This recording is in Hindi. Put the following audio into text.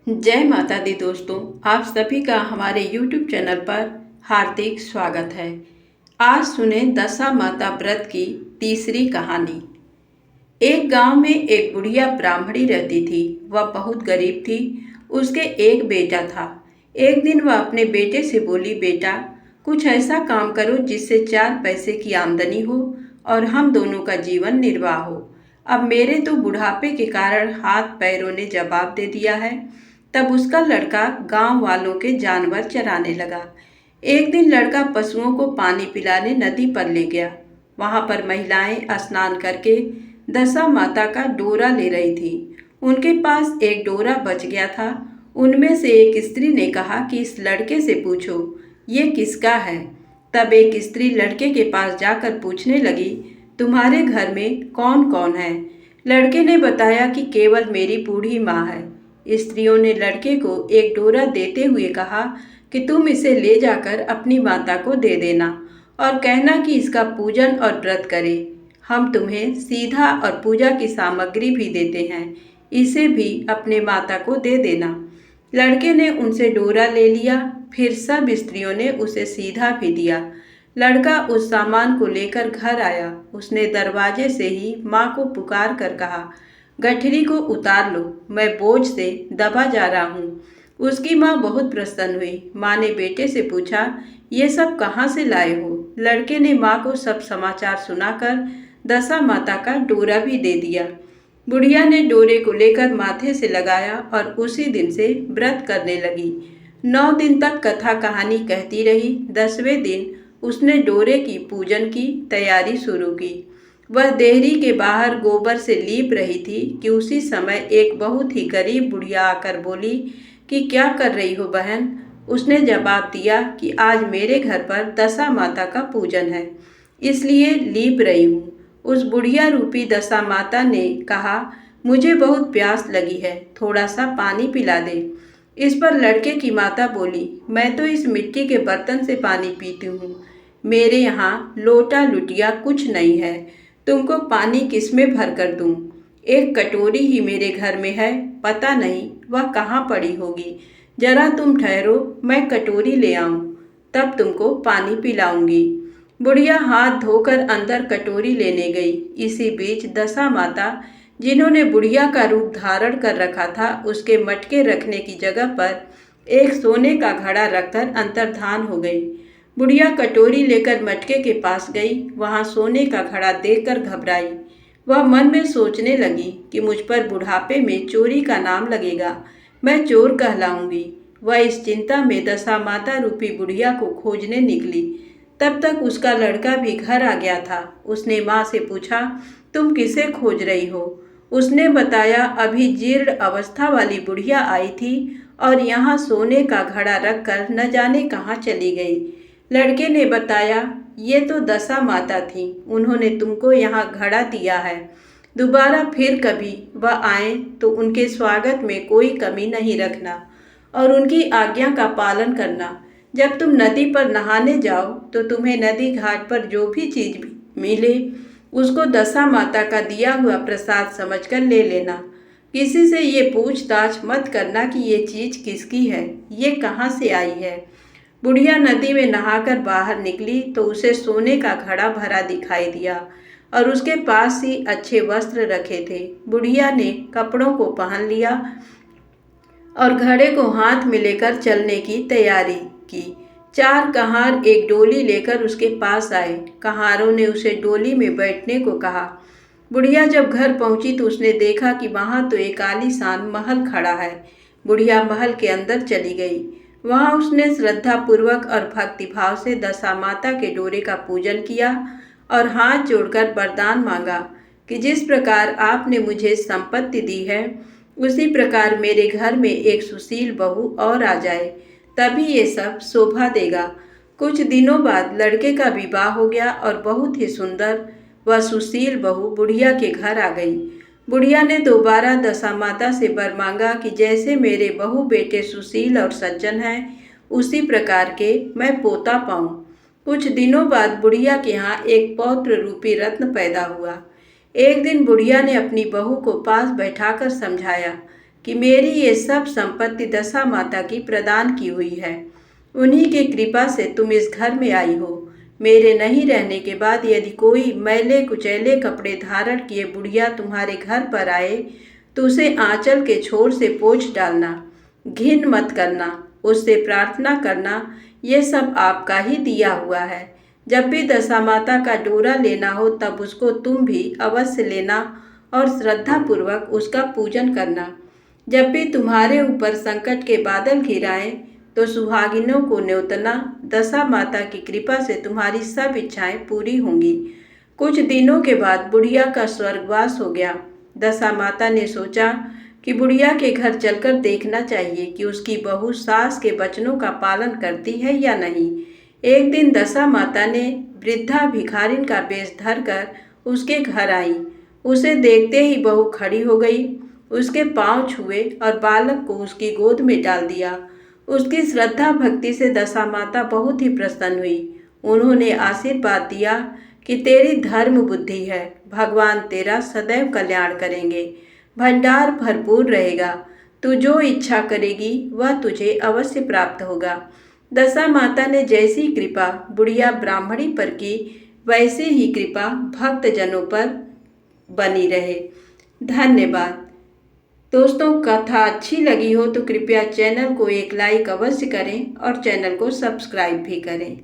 जय माता दी दोस्तों, आप सभी का हमारे YouTube चैनल पर हार्दिक स्वागत है। आज सुने दशा माता व्रत की तीसरी कहानी। एक गांव में एक बुढ़िया ब्राह्मणी रहती थी। वह बहुत गरीब थी। उसके एक बेटा था। एक दिन वह अपने बेटे से बोली, बेटा, कुछ ऐसा काम करो जिससे 4 पैसे की आमदनी हो और हम दोनों का जीवन निर्वाह हो। अब मेरे तो बुढ़ापे के कारण हाथ पैरों ने जवाब दे दिया है। तब उसका लड़का गांव वालों के जानवर चराने लगा। एक दिन लड़का पशुओं को पानी पिलाने नदी पर ले गया। वहां पर महिलाएं स्नान करके दशा माता का डोरा ले रही थी। उनके पास एक डोरा बच गया था। उनमें से एक स्त्री ने कहा कि इस लड़के से पूछो, ये किसका है। तब एक स्त्री लड़के के पास जाकर पूछने लगी, तुम्हारे घर में कौन कौन है। लड़के ने बताया कि केवल मेरी बूढ़ी माँ है। स्त्रियों ने लड़के को एक डोरा देते हुए कहा कि तुम इसे ले जाकर अपनी माता को दे देना और कहना कि इसका पूजन और व्रत करे। हम तुम्हें सीधा और पूजा की सामग्री भी देते हैं, इसे भी अपने माता को दे देना। लड़के ने उनसे डोरा ले लिया। फिर सब स्त्रियों ने उसे सीधा भी दिया। लड़का उस सामान को लेकर घर आया। उसने दरवाजे से ही माँ को पुकार कर कहा, गठरी को उतार लो, मैं बोझ से दबा जा रहा हूँ। उसकी माँ बहुत प्रसन्न हुई। माँ ने बेटे से पूछा, ये सब कहाँ से लाए हो। लड़के ने माँ को सब समाचार सुनाकर दशा माता का डोरा भी दे दिया। बुढ़िया ने डोरे को लेकर माथे से लगाया और उसी दिन से व्रत करने लगी। 9 दिन तक कथा कहानी कहती रही। 10वें दिन उसने डोरे की पूजन की तैयारी शुरू की। वह देहरी के बाहर गोबर से लीप रही थी कि उसी समय एक बहुत ही गरीब बुढ़िया आकर बोली कि क्या कर रही हो बहन। उसने जवाब दिया कि आज मेरे घर पर दशा माता का पूजन है, इसलिए लीप रही हूँ। उस बुढ़िया रूपी दशा माता ने कहा, मुझे बहुत प्यास लगी है, थोड़ा सा पानी पिला दे। इस पर लड़के की माता बोली, मैं तो इस मिट्टी के बर्तन से पानी पीती हूँ, मेरे यहाँ लोटा लुटिया कुछ नहीं है, तुमको पानी किसमें भर कर दूँ। एक कटोरी ही मेरे घर में है, पता नहीं वह कहाँ पड़ी होगी। जरा तुम ठहरो, मैं कटोरी ले आऊँ, तब तुमको पानी पिलाऊंगी। बुढ़िया हाथ धोकर अंदर कटोरी लेने गई। इसी बीच दशा माता, जिन्होंने बुढ़िया का रूप धारण कर रखा था, उसके मटके रखने की जगह पर एक सोने का घड़ा रखकर अंतर्धान हो गई। बुढ़िया कटोरी लेकर मटके के पास गई। वहां सोने का घड़ा देखकर घबराई। वह मन में सोचने लगी कि मुझ पर बुढ़ापे में चोरी का नाम लगेगा, मैं चोर कहलाऊंगी। वह इस चिंता में दशा माता रूपी बुढ़िया को खोजने निकली। तब तक उसका लड़का भी घर आ गया था। उसने माँ से पूछा, तुम किसे खोज रही हो। उसने बताया, अभी जीर्ण अवस्था वाली बुढ़िया आई थी और यहाँ सोने का घड़ा रखकर न जाने कहाँ चली गई। लड़के ने बताया, ये तो दशा माता थी, उन्होंने तुमको यहाँ घड़ा दिया है। दोबारा फिर कभी वह आए तो उनके स्वागत में कोई कमी नहीं रखना और उनकी आज्ञा का पालन करना। जब तुम नदी पर नहाने जाओ तो तुम्हें नदी घाट पर जो भी चीज मिले उसको दशा माता का दिया हुआ प्रसाद समझकर ले लेना। किसी से ये पूछताछ मत करना कि ये चीज किसकी है, ये कहाँ से आई है। बुढ़िया नदी में नहाकर बाहर निकली तो उसे सोने का घड़ा भरा दिखाई दिया और उसके पास ही अच्छे वस्त्र रखे थे। बुढ़िया ने कपड़ों को पहन लिया और घड़े को हाथ में लेकर चलने की तैयारी की। 4 कहार एक डोली लेकर उसके पास आए। कहारों ने उसे डोली में बैठने को कहा। बुढ़िया जब घर पहुंची तो उसने देखा कि वहां तो एक आलीशान महल खड़ा है। बुढ़िया महल के अंदर चली गई। वहां उसने श्रद्धा पूर्वक और भक्तिभाव से दशा माता के डोरे का पूजन किया और हाथ जोड़कर वरदान मांगा कि जिस प्रकार आपने मुझे संपत्ति दी है, उसी प्रकार मेरे घर में एक सुशील बहू और आ जाए, तभी ये सब शोभा देगा। कुछ दिनों बाद लड़के का विवाह हो गया और बहुत ही सुंदर वह सुशील बहू बुढ़िया के घर आ गई। बुढ़िया ने दोबारा दशा माता से वर मांगा कि जैसे मेरे बहू बेटे सुशील और सज्जन हैं, उसी प्रकार के मैं पोता पाऊं। कुछ दिनों बाद बुढ़िया के यहाँ एक पौत्र रूपी रत्न पैदा हुआ। एक दिन बुढ़िया ने अपनी बहू को पास बैठाकर समझाया, कि मेरी ये सब संपत्ति दशा माता की प्रदान की हुई है। उन्हीं के कृपा से तुम इस घर में आई हो। मेरे नहीं रहने के बाद यदि कोई मैले कुचैले कपड़े धारण किए बुढ़िया तुम्हारे घर पर आए तो उसे आंचल के छोर से पोंछ डालना, घिन मत करना, उससे प्रार्थना करना, ये सब आपका ही दिया हुआ है। जब भी दशा माता का डोरा लेना हो तब उसको तुम भी अवश्य लेना और श्रद्धापूर्वक उसका पूजन करना। जब भी तुम्हारे ऊपर संकट के बादल घिराएं तो सुहागिनों को न्योतना, दशा माता की कृपा से तुम्हारी सब इच्छाएं पूरी होंगी। कुछ दिनों के बाद बुढ़िया का स्वर्गवास हो गया। दशा माता ने सोचा कि बुढ़िया के घर चलकर देखना चाहिए कि उसकी बहू सास के वचनों का पालन करती है या नहीं। एक दिन दशा माता ने वृद्धा भिखारिन का वेश धरकर उसके घर आई। उसे देखते ही बहू खड़ी हो गई, उसके पांव छुए और बालक को उसकी गोद में डाल दिया। उसकी श्रद्धा भक्ति से दशा माता बहुत ही प्रसन्न हुई। उन्होंने आशीर्वाद दिया कि तेरी धर्म बुद्धि है, भगवान तेरा सदैव कल्याण करेंगे, भंडार भरपूर रहेगा, तू जो इच्छा करेगी वह तुझे अवश्य प्राप्त होगा। दशा माता ने जैसी कृपा बुढ़िया ब्राह्मणी पर की वैसी ही कृपा भक्त जनों पर बनी रहे। धन्यवाद। दोस्तों, कथा अच्छी लगी हो तो कृपया चैनल को एक लाइक अवश्य करें और चैनल को सब्सक्राइब भी करें।